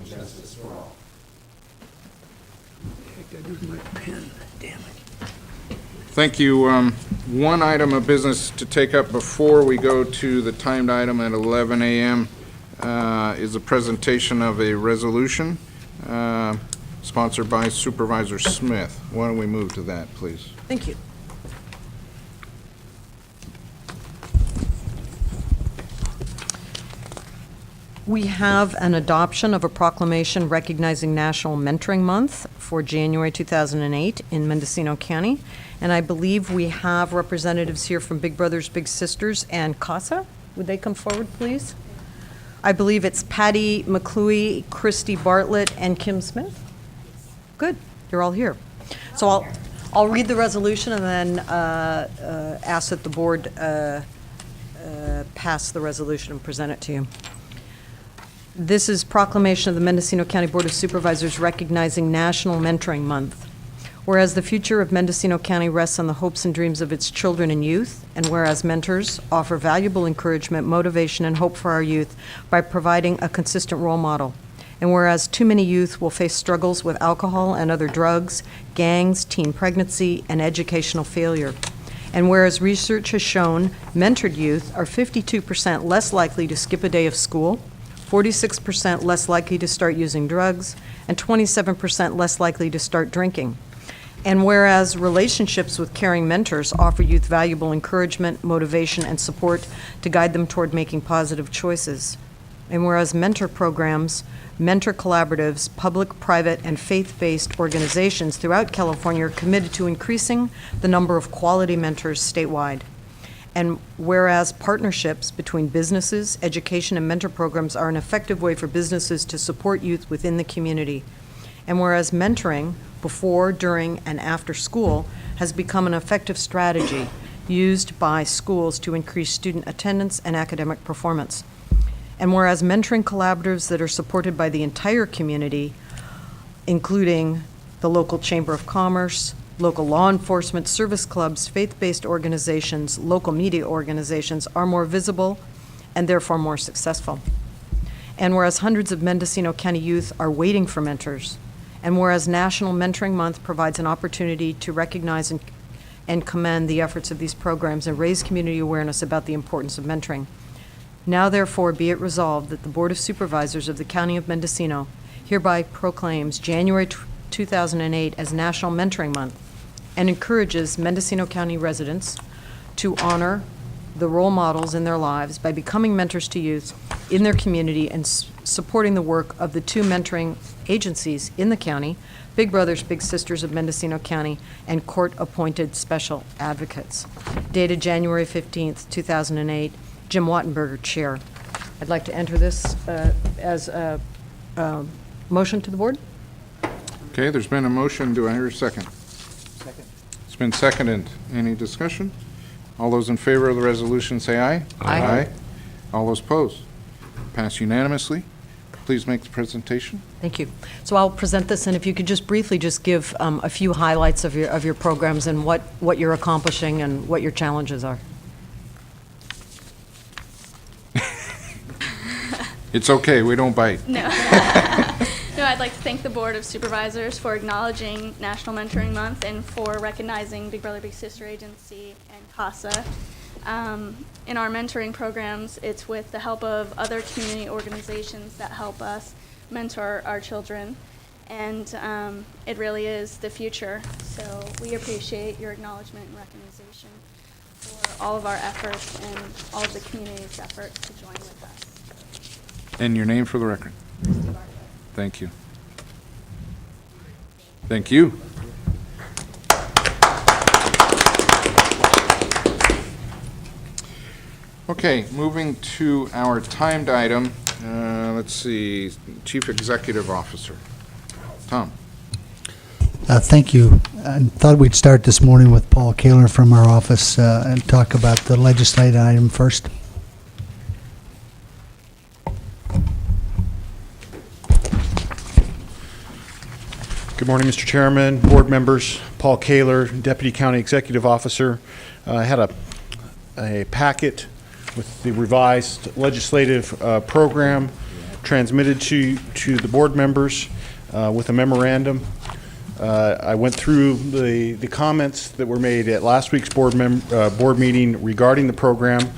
justice for all. I gotta use my pen, damn it. Thank you. One item of business to take up before we go to the timed item at 11 a.m. Is a presentation of a resolution sponsored by Supervisor Smith. Why don't we move to that, please? Thank you. We have an adoption of a proclamation recognizing National Mentoring Month for January 2008 in Mendocino County. And I believe we have representatives here from Big Brothers Big Sisters and CASA. Would they come forward, please? I believe it's Patty McClooey, Christy Bartlett, and Kim Smith. Good, you're all here. So I'll read the resolution and then ask that the board pass the resolution and present it to you. This is proclamation of the Mendocino County Board of Supervisors recognizing National Mentoring Month. Whereas the future of Mendocino County rests on the hopes and dreams of its children and youth, and whereas mentors offer valuable encouragement, motivation, and hope for our youth by providing a consistent role model. And whereas too many youth will face struggles with alcohol and other drugs, gangs, teen pregnancy, and educational failure. And whereas research has shown mentored youth are 52% less likely to skip a day of school, 46% less likely to start using drugs, and 27% less likely to start drinking. And whereas relationships with caring mentors offer youth valuable encouragement, motivation, and support to guide them toward making positive choices. And whereas mentor programs, mentor collaboratives, public, private, and faith-based organizations throughout California are committed to increasing the number of quality mentors statewide. And whereas partnerships between businesses, education, and mentor programs are an effective way for businesses to support youth within the community. And whereas mentoring before, during, and after school has become an effective strategy used by schools to increase student attendance and academic performance. And whereas mentoring collaboratives that are supported by the entire community, including the local Chamber of Commerce, local law enforcement, service clubs, faith-based organizations, local media organizations are more visible and therefore more successful. And whereas hundreds of Mendocino County youth are waiting for mentors, and whereas National Mentoring Month provides an opportunity to recognize and commend the efforts of these programs and raise community awareness about the importance of mentoring. Now therefore be it resolved that the Board of Supervisors of the County of Mendocino hereby proclaims January 2008 as National Mentoring Month and encourages Mendocino County residents to honor the role models in their lives by becoming mentors to youth in their community and supporting the work of the two mentoring agencies in the county, Big Brothers Big Sisters of Mendocino County, and court-appointed special advocates. Dated January 15th, 2008, Jim Wattenberger, Chair. I'd like to enter this as a motion to the board. Okay, there's been a motion. Do I hear a second? Second. It's been seconded. Any discussion? All those in favor of the resolution say aye. Aye. All those opposed? Pass unanimously. Please make the presentation. Thank you. So I'll present this, and if you could just briefly just give a few highlights of your programs and what you're accomplishing and what your challenges are. It's okay, we don't bite. No. No, I'd like to thank the Board of Supervisors for acknowledging National Mentoring Month and for recognizing Big Brother Big Sister Agency and CASA. In our mentoring programs, it's with the help of other community organizations that help us mentor our children, and it really is the future. So we appreciate your acknowledgement and recognition for all of our efforts and all of the community's efforts to join with us. And your name for the record. Thank you. Thank you. Okay, moving to our timed item. Let's see, Chief Executive Officer. Tom. Thank you. I thought we'd start this morning with Paul Kaler from our office and talk about the legislative item first. Good morning, Mr. Chairman, board members. Paul Kaler, Deputy County Executive Officer. I had a packet with the revised legislative program transmitted to the board members with a memorandum. I went through the comments that were made at last week's board meeting regarding the program.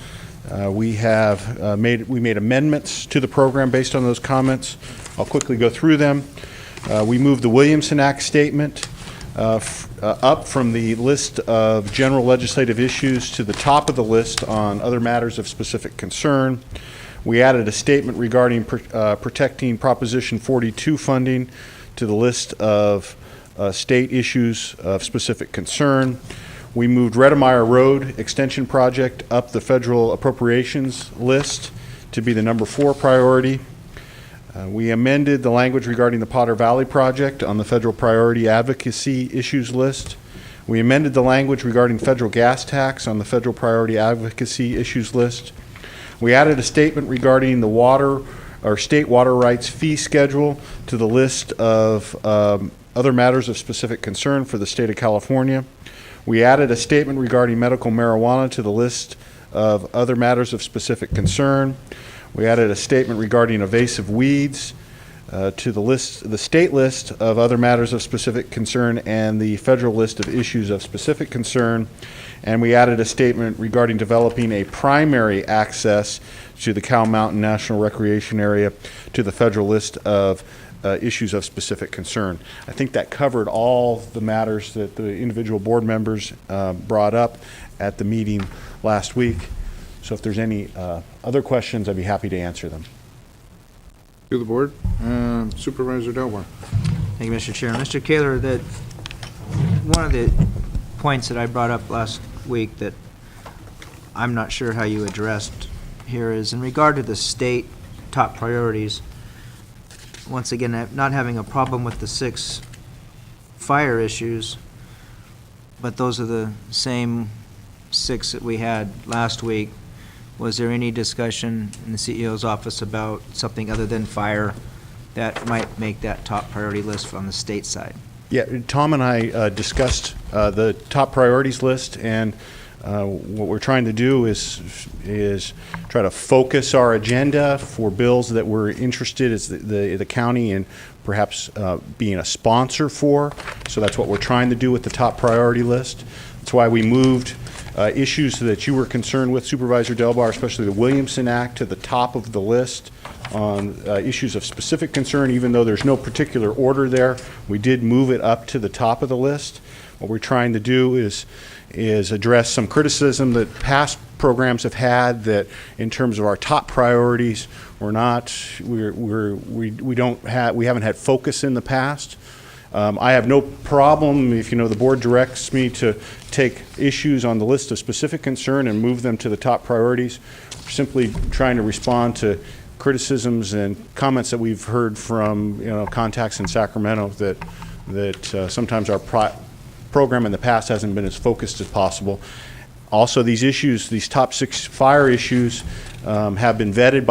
We made amendments to the program based on those comments. I'll quickly go through them. We moved the Williamson Act statement up from the list of general legislative issues to the top of the list on other matters of specific concern. We added a statement regarding protecting Proposition 42 funding to the list of state issues of specific concern. We moved Redemeyer Road Extension Project up the federal appropriations list to be the number 4 priority. We amended the language regarding the Potter Valley Project on the federal priority advocacy issues list. We amended the language regarding federal gas tax on the federal priority advocacy issues list. We added a statement regarding the water or state water rights fee schedule to the list of other matters of specific concern for the state of California. We added a statement regarding medical marijuana to the list of other matters of specific concern. We added a statement regarding invasive weeds to the state list of other matters of specific concern and the federal list of issues of specific concern. And we added a statement regarding developing a primary access to the Cow Mountain National Recreation Area to the federal list of issues of specific concern. I think that covered all the matters that the individual board members brought up at the meeting last week. So if there's any other questions, I'd be happy to answer them. To the board. Supervisor Delbar. Thank you, Mr. Chair. Mr. Kaler, one of the points that I brought up last week that I'm not sure how you addressed here is in regard to the state top priorities. Once again, not having a problem with the 6 fire issues, but those are the same 6 that we had last week. Was there any discussion in the CEO's office about something other than fire that might make that top priority list on the state side? Yeah, Tom and I discussed the top priorities list, and what we're trying to do is try to focus our agenda for bills that we're interested as the county in perhaps being a sponsor for. So that's what we're trying to do with the top priority list. That's why we moved issues that you were concerned with, Supervisor Delbar, especially the Williamson Act, to the top of the list on issues of specific concern. Even though there's no particular order there, we did move it up to the top of the list. What we're trying to do is address some criticism that past programs have had, that in terms of our top priorities, we haven't had focus in the past. I have no problem if the board directs me to take issues on the list of specific concern and move them to the top priorities. We're simply trying to respond to criticisms and comments that we've heard from contacts in Sacramento that sometimes our program in the past hasn't been as focused as possible. Also, these top 6 fire issues have been vetted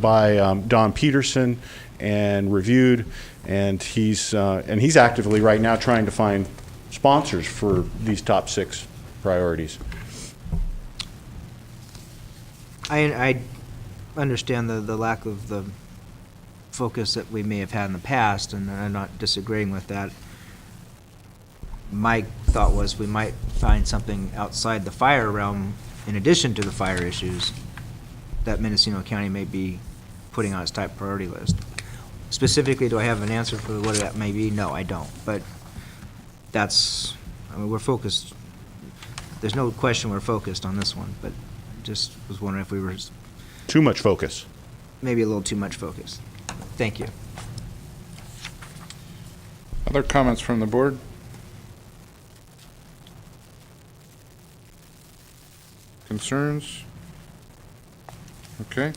by Don Peterson and reviewed, and he's actively right now trying to find sponsors for these top 6 priorities. I understand the lack of the focus that we may have had in the past, and I'm not disagreeing with that. My thought was we might find something outside the fire realm, in addition to the fire issues, that Mendocino County may be putting on its top priority list. Specifically, do I have an answer for what that may be? No, I don't. But we're focused. There's no question we're focused on this one, but just was wondering if we were... Too much focus. Maybe a little too much focus. Thank you. Other comments from the board? Concerns? Okay.